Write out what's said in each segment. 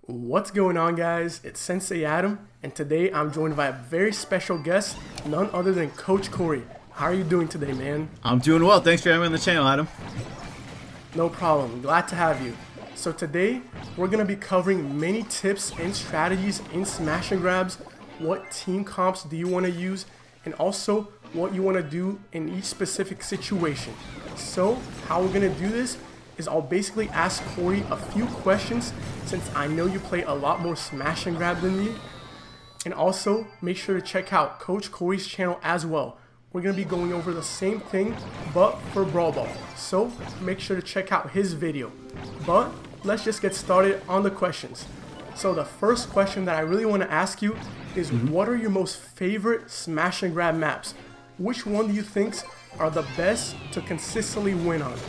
What's going on, guys? It's Sensei Adam, and today I'm joined by a very special guest, none other than Coach Cory. How are you doing today, man? I'm doing well. Thanks for having me on the channel, Adam. No problem. Glad to have you. So today, we're going to be covering many tips and strategies in Smash and Grabs. What team comps do you want to use, and also what you want to do in each specific situation. So, how we're going to do this is I'll basically ask Cory a few questions since I know you play a lot more Smash and Grab than me. And also, make sure to check out Coach Cory's channel as well. We're going to be going over the same thing, but for Brawl Ball. So, make sure to check out his video. But, let's just get started on the questions. So, the first question that I really want to ask you is what are your most favorite Smash and Grab maps? Which one do you think are the best to consistently win on?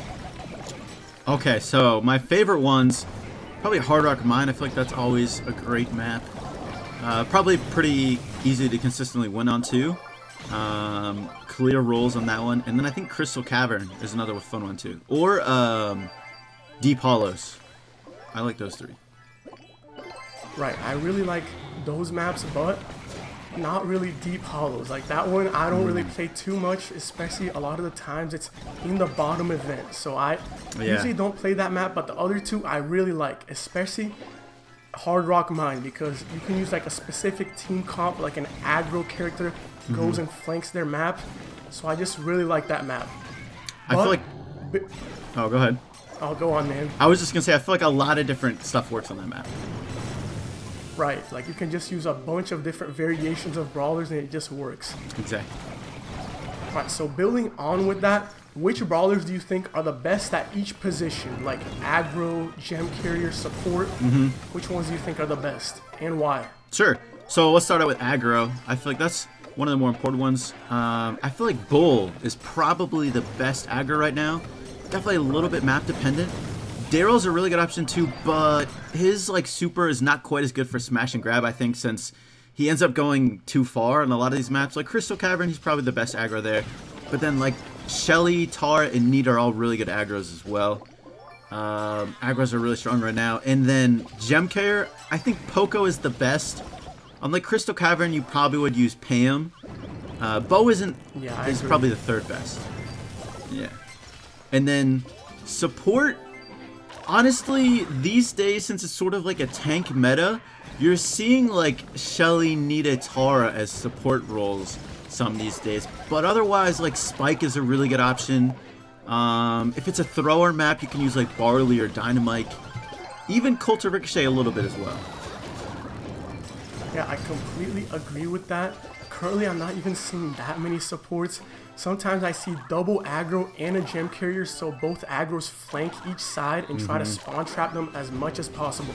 Okay, so my favorite ones, probably Hard Rock Mine. I feel like that's always a great map. Probably pretty easy to consistently win on too. Clear rolls on that one. And then I think Crystal Cavern is another fun one too. Or Deep Hollows. I like those three. Right, I really like those maps, but not really Deep Hollows. Like that one, I don't really play too much, especially a lot of the times it's in the bottom event. So I usually don't play that map, but the other two I really like, especially Hard Rock Mine, because you can use like a specific team comp, like an aggro character goes and flanks their map. So I just really like that map. I feel like... Oh, go ahead. I'll go on, man. I was just going to say, I feel like a lot of different stuff works on that map. Right, like you can just use a bunch of different variations of brawlers and it just works. Exactly. Alright, so building on with that, which brawlers do you think are the best at each position? Like aggro, gem carrier, support? Which ones do you think are the best and why? Sure. So let's start out with aggro. I feel like that's one of the more important ones. I feel like Bull is probably the best aggro right now. Definitely a little bit map dependent. Daryl's a really good option too, but his like super is not quite as good for Smash and Grab, I think, since he ends up going too far on a lot of these maps. Like Crystal Cavern, he's probably the best aggro there. But then like Shelly, Tara, and Need are all really good aggros as well. Aggros are really strong right now. And then Gem Carrier, I think Poco is the best. On like Crystal Cavern, you probably would use Pam. Bo is probably the third best. Yeah. And then support. Honestly, these days, since it's sort of like a tank meta, you're seeing like Shelly, Nita, Tara as support roles some these days. But otherwise, like Spike is a really good option. If it's a thrower map, you can use like Barley or Dynamite. Even Colt or Ricochet a little bit as well. Yeah, I completely agree with that. Currently, I'm not even seeing that many supports. Sometimes I see double aggro and a gem carrier, so both aggros flank each side and try to spawn trap them as much as possible.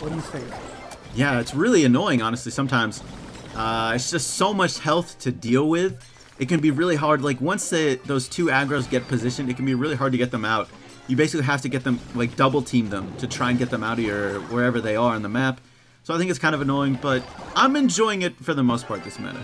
What do you think? Yeah, it's really annoying, honestly, sometimes. It's just so much health to deal with. It can be really hard. Like, once those two aggros get positioned, it can be really hard to get them out. You basically have to get them, like, double team them to try and get them out of wherever they are on the map. So I think it's kind of annoying, but I'm enjoying it for the most part, this meta.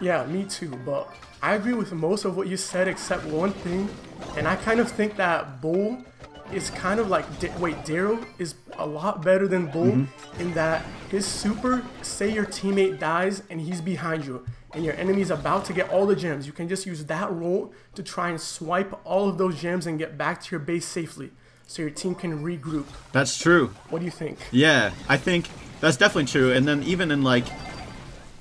Yeah, me too, but I agree with most of what you said except one thing, and I kind of think that Bull is kind of like, Daryl is a lot better than Bull in that his super, say your teammate dies and he's behind you, and your enemy's about to get all the gems, you can just use that roll to try and swipe all of those gems and get back to your base safely, so your team can regroup. That's true. What do you think? Yeah, I think that's definitely true, and then even in like,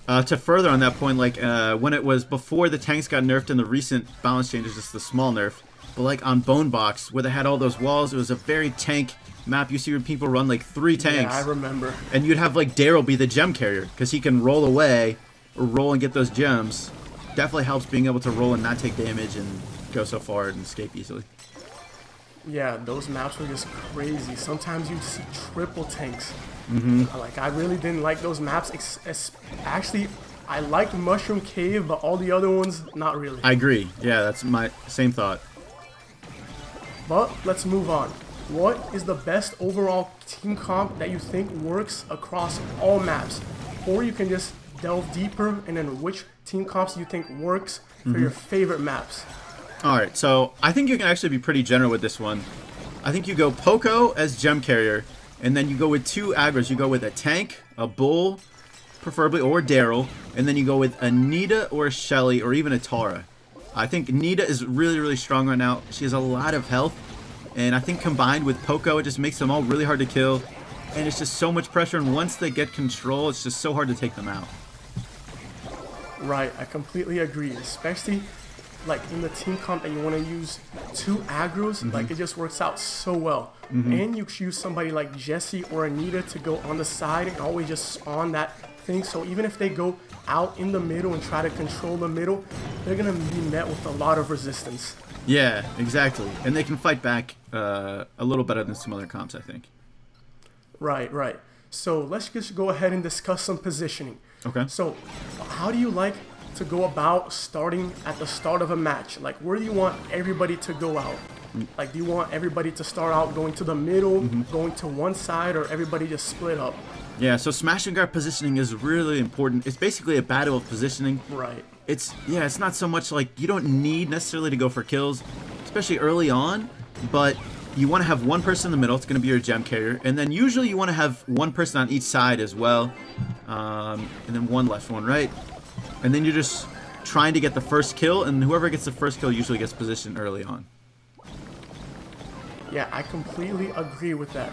to further on that point, like when it was before the tanks got nerfed in the recent balance changes, just the small nerf, but like on Bone Box where they had all those walls, it was a very tank map. You see where people run like 3 tanks. Yeah, I remember. And you'd have like Daryl be the gem carrier because he can roll away or roll and get those gems. Definitely helps being able to roll and not take damage and go so far and escape easily. Yeah, those maps were just crazy. Sometimes you'd see triple tanks. Like, I really didn't like those maps. Actually, I liked Mushroom Cave, but all the other ones, not really. I agree. Yeah, that's my same thought. But let's move on. What is the best overall team comp that you think works across all maps? Or you can just delve deeper, and then which team comps you think works for your favorite maps? Alright, so I think you can actually be pretty general with this one. I think you go Poco as gem carrier, And then you go with 2 aggros. You go with a tank, a bull, preferably, or Daryl. And then you go with a Nita or a Shelly or even a Tara. I think Nita is really, really strong right now. She has a lot of health. And I think combined with Poco, it just makes them all really hard to kill. And it's just so much pressure. And once they get control, it's just so hard to take them out. Right, I completely agree. Especially like in the team comp that you want to use 2 aggros, like it just works out so well. And you choose somebody like Jessie or Anita to go on the side and always just spawn that thing. So even if they go out in the middle and try to control the middle, they're gonna be met with a lot of resistance. Yeah, exactly. And they can fight back a little better than some other comps, I think. Right, right. So let's just go ahead and discuss some positioning. Okay. So how do you like to go about starting at the start of a match? Like, where do you want everybody to go out? Like, do you want everybody to start out going to the middle, going to one side, or everybody just split up? Yeah, so smash and grab positioning is really important. It's basically a battle of positioning. Right. It's not so much like you don't need necessarily to go for kills, especially early on, but you want to have one person in the middle. It's going to be your gem carrier, and then usually you want to have one person on each side as well, and then one left, one right, and then you're just trying to get the first kill, and whoever gets the first kill usually gets positioned early on. Yeah, I completely agree with that.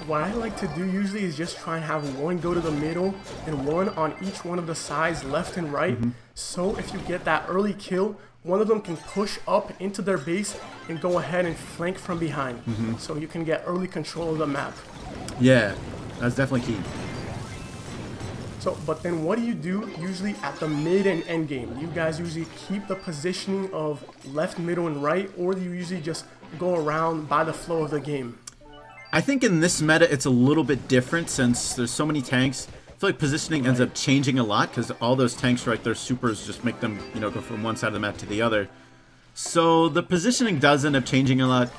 What I like to do usually is just try and have one go to the middle and one on each one of the sides, left and right. So if you get that early kill, one of them can push up into their base and go ahead and flank from behind. So you can get early control of the map. Yeah, that's definitely key. So, but then what do you do usually at the mid and end game? You guys usually keep the positioning of left, middle, and right, or do you usually just go around by the flow of the game? I think in this meta it's a little bit different since there's so many tanks. I feel like positioning ends up changing a lot because all those tanks, right, their supers just make them, you know, go from one side of the map to the other. So the positioning does end up changing a lot.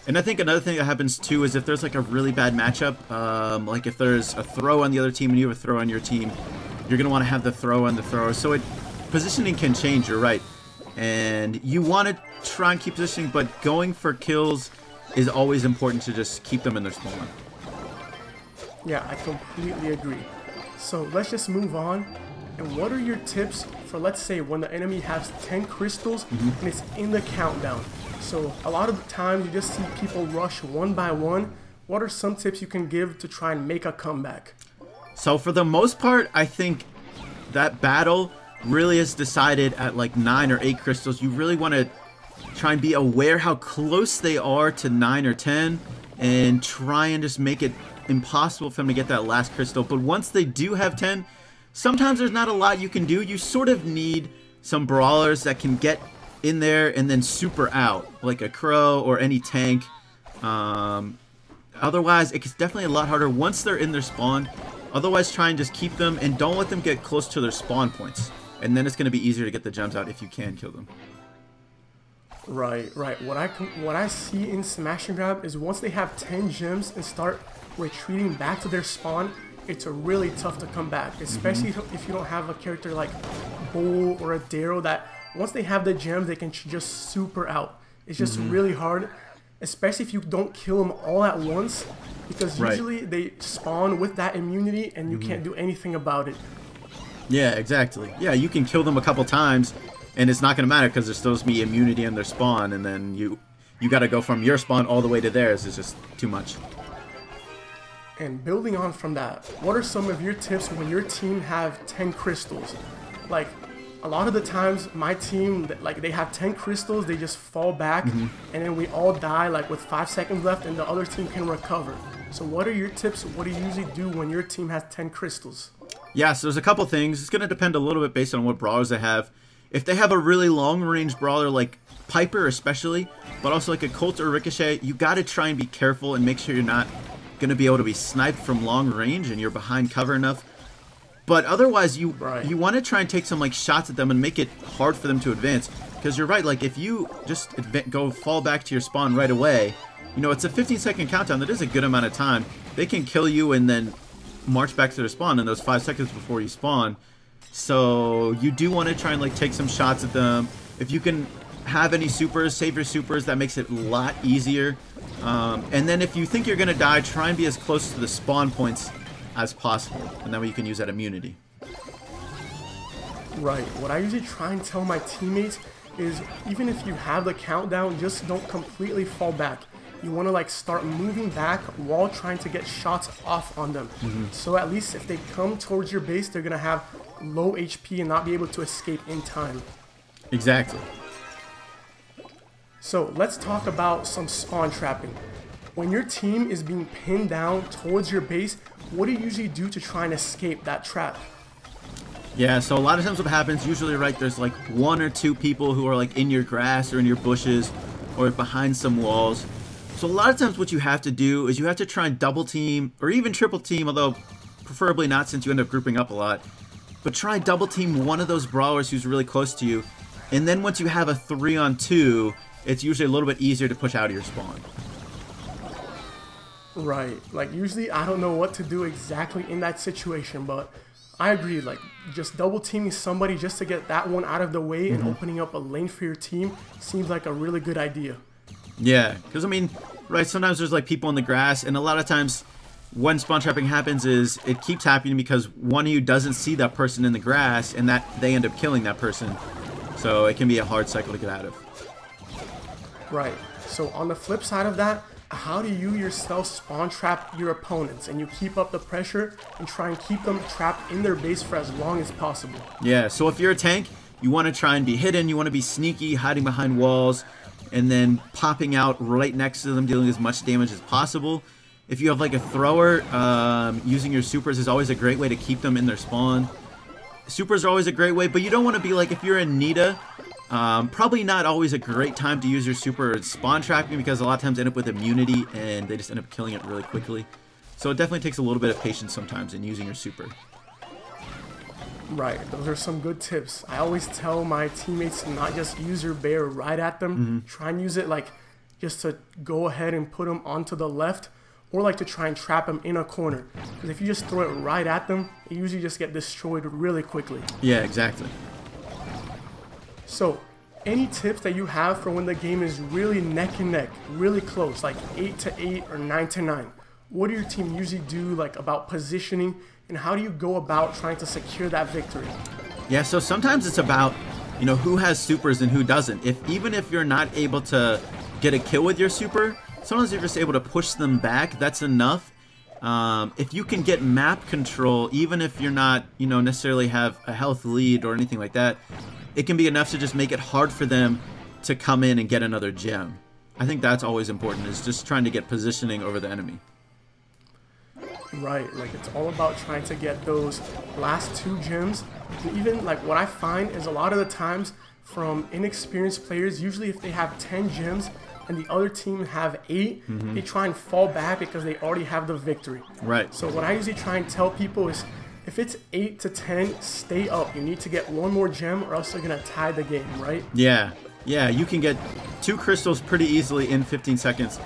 And I think another thing that happens too is if there's like a really bad matchup, like if there's a throw on the other team and you have a throw on your team, you're going to want to have the throw on the thrower. So positioning can change, you're right. And you want to try and keep positioning, but going for kills is always important to just keep them in their spawn. Yeah, I completely agree. So let's just move on. And what are your tips for, let's say, when the enemy has 10 crystals and it's in the countdown? So a lot of the time you just see people rush one by one. What are some tips you can give to try and make a comeback? So for the most part, I think that battle really is decided at like 9 or 8 crystals. You really want to try and be aware how close they are to 9 or 10 and try and just make it impossible for them to get that last crystal. But once they do have 10, sometimes there's not a lot you can do. You sort of need some brawlers that can get in there and then super out, like a crow or any tank. Otherwise, it's definitely a lot harder once they're in their spawn. Otherwise, try and just keep them and don't let them get close to their spawn points. And then it's going to be easier to get the gems out if you can kill them. Right, right. What I see in Smash and Grab is once they have 10 gems and start retreating back to their spawn, it's really tough to come back, especially if you don't have a character like Bull or a Daryl that once they have the gems, they can just super out. It's just really hard, especially if you don't kill them all at once, because usually they spawn with that immunity and you can't do anything about it. Yeah, exactly. Yeah, you can kill them a couple times and it's not going to matter because there's supposed to be immunity in their spawn, and then you got to go from your spawn all the way to theirs. It's just too much. And building on from that, what are some of your tips when your team have 10 crystals? Like, a lot of the times my team, like, they have 10 crystals, they just fall back, and then we all die like with 5 seconds left and the other team can recover. So what are your tips? What do you usually do when your team has 10 crystals? Yeah, so there's a couple things. It's going to depend a little bit based on what brawlers they have. If they have a really long-range brawler like Piper especially, but also like a Colt or Ricochet, you got to try and be careful and make sure you're not going to be able to be sniped from long range and you're behind cover enough. But otherwise, you want to try and take some like shots at them and make it hard for them to advance. Because you're right, like if you just fall back to your spawn right away, you know, it's a 15-second countdown. That is a good amount of time. They can kill you and then march back to their spawn in those 5 seconds before you spawn. So you do want to try and like take some shots at them. If you can have any supers, save your supers. That makes it a lot easier. And then if you think you're going to die, try and be as close to the spawn points as possible. And that way you can use that immunity. Right. What I usually try and tell my teammates is even if you have the countdown, just don't completely fall back. You want to like start moving back while trying to get shots off on them. So at least if they come towards your base, they're going to have low HP and not be able to escape in time. Exactly. So let's talk about some spawn trapping. When your team is being pinned down towards your base, what do you usually do to try and escape that trap? Yeah, so a lot of times what happens, usually, right, there's like 1 or 2 people who are like in your grass or in your bushes or behind some walls. So a lot of times what you have to do is you have to try and double team or even triple team, although preferably not since you end up grouping up a lot. But try and double team one of those brawlers who's really close to you. And then once you have a 3-on-2, it's usually a little bit easier to push out of your spawn. Right. Like usually I don't know what to do exactly in that situation, but I agree, like just double teaming somebody just to get that one out of the way and opening up a lane for your team seems like a really good idea. Yeah, because I mean, right, sometimes there's like people in the grass, and a lot of times when spawn trapping happens is it keeps happening because one of you doesn't see that person in the grass and that they end up killing that person. So it can be a hard cycle to get out of. Right. So on the flip side of that, how do you yourself spawn trap your opponents and you keep up the pressure and try and keep them trapped in their base for as long as possible? Yeah, so if you're a tank, you want to try and be hidden, you want to be sneaky, hiding behind walls, and then popping out right next to them, dealing as much damage as possible. If you have like a thrower, using your supers is always a great way to keep them in their spawn. Supers are always a great way, but you don't want to be like, if you're in Nita, probably not always a great time to use your super spawn trapping because a lot of times end up with immunity and they just end up killing it really quickly. So it definitely takes a little bit of patience sometimes in using your super. Right, those are some good tips. I always tell my teammates to not just use your bear right at them. Try and use it like just to go ahead and put them onto the left, or like to try and trap them in a corner. Because if you just throw it right at them, they usually just get destroyed really quickly. Yeah, exactly. So, any tips that you have for when the game is really neck and neck, really close, like 8-8 or 9-9? What do your team usually do like about positioning, and how do you go about trying to secure that victory? Yeah, so sometimes it's about, you know, who has supers and who doesn't. Even if you're not able to get a kill with your super, sometimes you're just able to push them back. That's enough. If you can get map control, even if you're not, you know, necessarily have a health lead or anything like that, it can be enough to just make it hard for them to come in and get another gem. I think that's always important, is just trying to get positioning over the enemy. Right, like it's all about trying to get those last 2 gems. And even like what I find is a lot of the times from inexperienced players, usually if they have 10 gems and the other team have 8, they try and fall back because they already have the victory. Right. So what I usually try and tell people is, if it's 8-10, stay up. You need to get 1 more gem or else you're going to tie the game, right? Yeah. Yeah, you can get 2 crystals pretty easily in 15 seconds.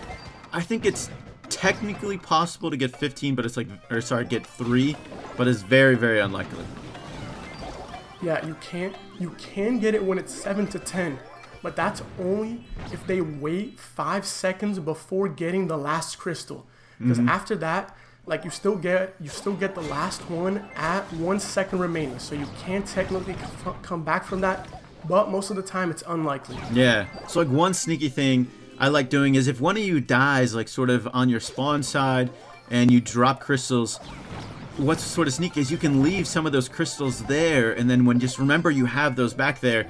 I think it's technically possible to get 15, but it's like, or sorry, get 3, but it's very, very unlikely. Yeah, you can get it when it's 7-10, but that's only if they wait 5 seconds before getting the last crystal. Because after that, like you still get the last one at 1 second remaining, so you can technically come back from that, but most of the time it's unlikely. Yeah, so like one sneaky thing I like doing is if one of you dies like sort of on your spawn side and you drop crystals, what's sort of sneaky is you can leave some of those crystals there, and then when, just remember you have those back there,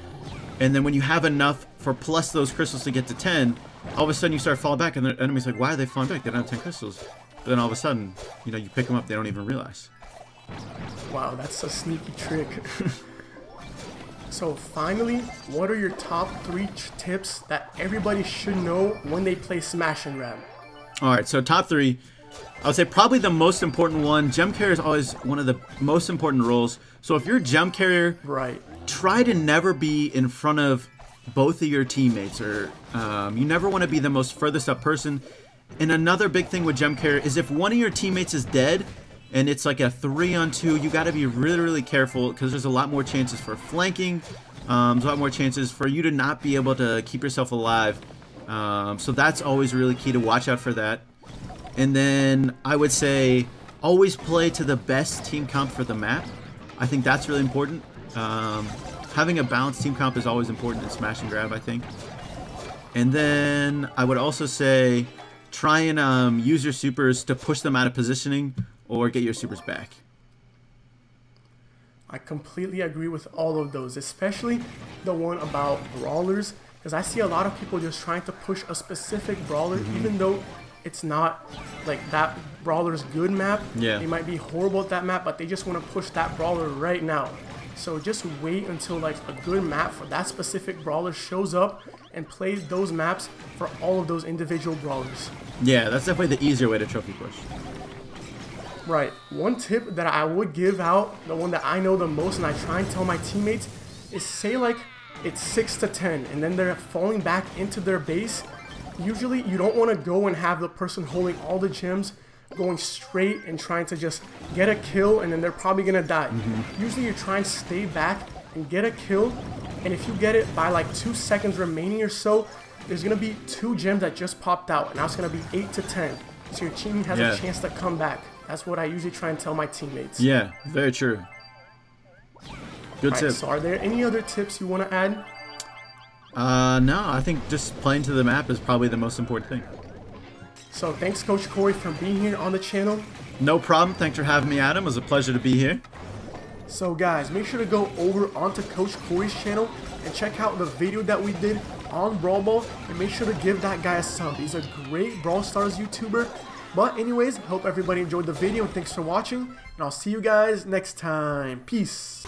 and then when you have enough for plus those crystals to get to 10, all of a sudden you start falling back and the enemy's like, why are they falling back? They don't have 10 crystals. But then all of a sudden, you know, you pick them up, they don't even realize. Wow, that's a sneaky trick. So finally, what are your top 3 tips that everybody should know when they play Smash and Grab? Alright, so top 3. I would say probably the most important one. Gem carrier is always one of the most important roles. So if you're gem carrier, right, try to never be in front of both of your teammates, or you never want to be the most furthest up person. And another big thing with gem carrier is if one of your teammates is dead and it's like a 3-on-2, you got to be really, really careful because there's a lot more chances for flanking. There's a lot more chances for you to not be able to keep yourself alive. So that's always really key to watch out for that. And then I would say always play to the best team comp for the map. I think that's really important. Having a balanced team comp is always important in Smash and Grab, I think. And then I would also say try and use your supers to push them out of positioning or get your supers back. I completely agree with all of those, especially the one about brawlers, because I see a lot of people just trying to push a specific brawler, even though it's not like that brawler's good map. Yeah. They might be horrible at that map, but they just want to push that brawler right now. So just wait until like a good map for that specific brawler shows up and play those maps for all of those individual brawlers. Yeah, that's definitely the easier way to trophy push. Right. One tip that I would give out, the one that I know the most and I try and tell my teammates, is say like it's 6 to 10 and then they're falling back into their base. Usually you don't want to go and have the person holding all the gems going straight and trying to just get a kill and then they're probably going to die. Usually you try and stay back and get a kill, and if you get it by like 2 seconds remaining or so, there's going to be 2 gems that just popped out, and now it's going to be 8 to 10. So your team has a chance to come back. That's what I usually try and tell my teammates. Yeah, very true. Good tip. So are there any other tips you want to add? No, I think just playing to the map is probably the most important thing. So thanks, Coach Cory, for being here on the channel. No problem. Thanks for having me, Adam. It was a pleasure to be here. So guys, make sure to go over onto Coach Cory's channel and check out the video that we did on Brawl Ball, and make sure to give that guy a sub. He's a great Brawl Stars YouTuber. But anyways, hope everybody enjoyed the video, and thanks for watching, and I'll see you guys next time. Peace.